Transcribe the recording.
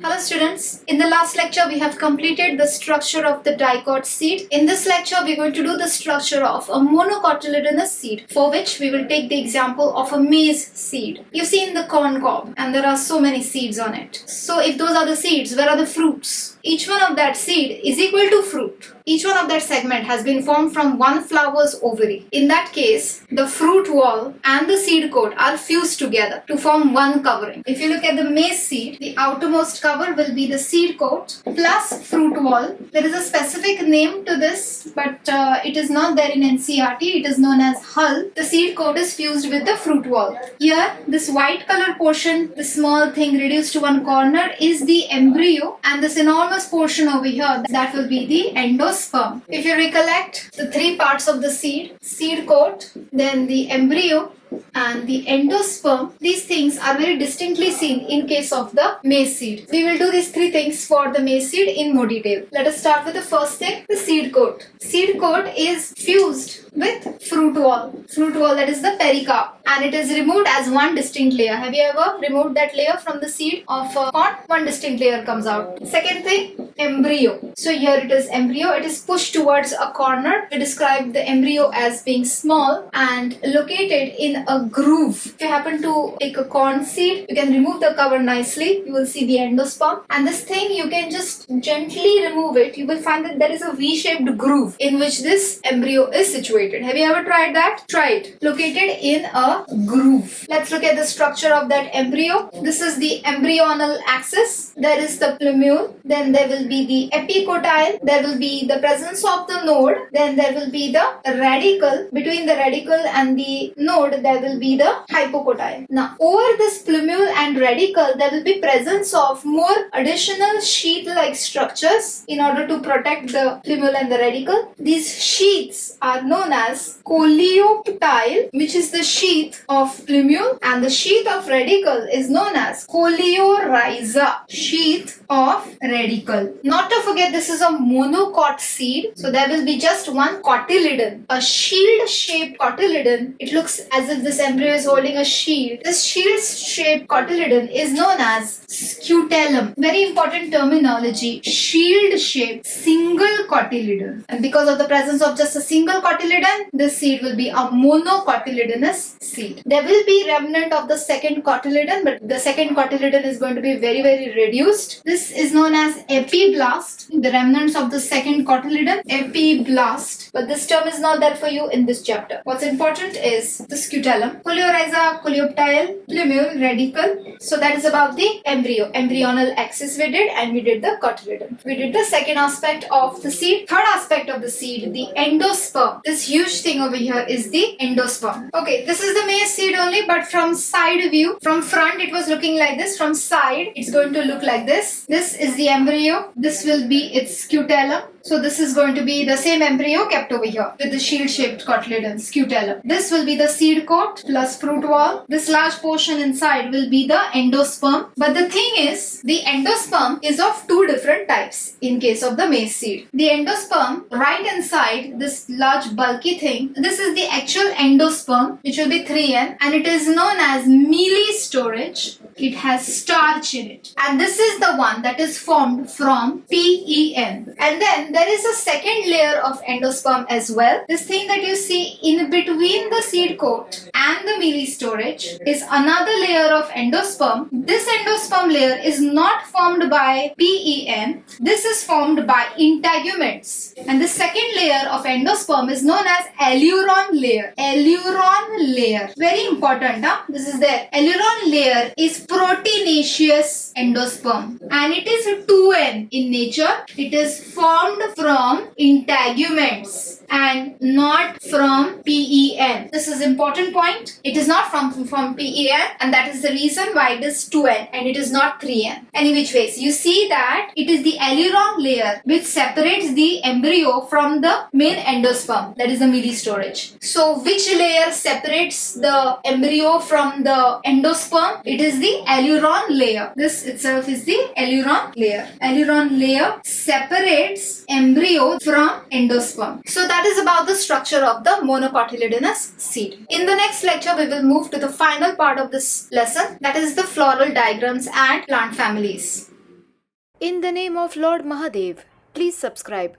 Hello students, in the last lecture we have completed the structure of the dicot seed. In this lecture we are going to do the structure of a monocotyledonous seed, for which we will take the example of a maize seed. You've seen the corn cob and there are so many seeds on it. So if those are the seeds, where are the fruits? Each one of that seed is equal to fruit. Each one of that segment has been formed from one flower's ovary. In that case, the fruit wall and the seed coat are fused together to form one covering. If you look at the maize seed, the outermost cover will be the seed coat plus fruit wall. There is a specific name to this, but it is not there in NCERT. It is known as hull. The seed coat is fused with the fruit wall. Here, this white color portion, the small thing reduced to one corner, is the embryo, and this enormous portion over here, that will be the endosperm. If you recollect the three parts of the seed coat, then the embryo and the endosperm, these things are very distinctly seen in case of the maize seed. We will do these three things for the maize seed in more detail. Let us start with the first thing, the seed coat. Seed coat is fused with fruit wall. Fruit wall, that is the pericarp, and it is removed as one distinct layer. Have you ever removed that layer from the seed of corn? One distinct layer comes out. Second thing, embryo. So here it is embryo. It is pushed towards a corner. We describe the embryo as being small and located in a groove. If you happen to take a corn seed, you can remove the cover nicely. You will see the endosperm, and this thing you can just gently remove it. You will find that there is a V-shaped groove in which this embryo is situated. Have you ever tried that? Try it. Located in a groove. Let's look at the structure of that embryo. This is the embryonal axis. There is the plumule. Then there will be the epicotyle. There will be the presence of the node. Then there will be the radicle. Between the radicle and the node, there will be the hypocotyle. Now, over this plumule and radicle, there will be presence of more additional sheath-like structures in order to protect the plumule and the radicle. These sheaths are known as Coleoptile, which is the sheath of plumule, and the sheath of radicle is known as Coleorhiza, sheath of radicle. Not to forget, this is a monocot seed, so there will be just one cotyledon, a shield-shaped cotyledon. It looks as if this embryo is holding a shield. This shield-shaped cotyledon is known as scutellum. Very important terminology. Shield-shaped single cotyledon. And because of the presence of just a single cotyledon, this seed will be a monocotyledonous seed. There will be remnant of the second cotyledon, but the second cotyledon is going to be very, very reduced. This is known as epiblast. The remnants of the second cotyledon, epiblast. But this term is not there for you in this chapter. What's important is the scutellum, Coleorhiza, Coleoptile, Plumule Radicle. So that is about the embryo. Embryonal axis we did, and we did the cotyledon. We did the second aspect of the seed. Third aspect of the seed, the endosperm. This huge thing over here is the endosperm. Okay, this is the maize seed only, but from side view, from front it was looking like this. From side, it's going to look like this. This is the embryo. This will be its scutellum. So this is going to be the same embryo kept over here with the shield-shaped cotyledon, scutellum. This will be the seed coat plus fruit wall. This large portion inside will be the endosperm. But the thing is, the endosperm is of two different types in case of the maize seed. The endosperm, right inside this large bulky thing, this is the actual endosperm, which will be 3N, and it is known as mealy storage. It has starch in it. And this is the one that is formed from PEN. And then there is a second layer of endosperm as well. This thing that you see in between the seed coat and the mealy storage is another layer of endosperm. This endosperm layer is not formed by PEN. This is formed by integuments. And the second layer of endosperm is known as Aleurone layer. Aleurone layer. Very important, huh? This is there. Aleurone layer is proteinaceous endosperm, and it is 2N in nature. It is formed from integuments and not from PEN. This is important point. It is not from PEN, and that is the reason why it is 2N and it is not 3N. Any which ways, you see that it is the Aleurone layer which separates the embryo from the main endosperm, that is the mealy storage. So which layer separates the embryo from the endosperm? It is the Aleurone layer. This itself is the Aleurone layer. Aleurone layer separates embryo from endosperm. So that is about the structure of the monocotyledonous seed. In the next lecture, we will move to the final part of this lesson, that is the floral diagrams and plant families. In the name of Lord Mahadev, please subscribe.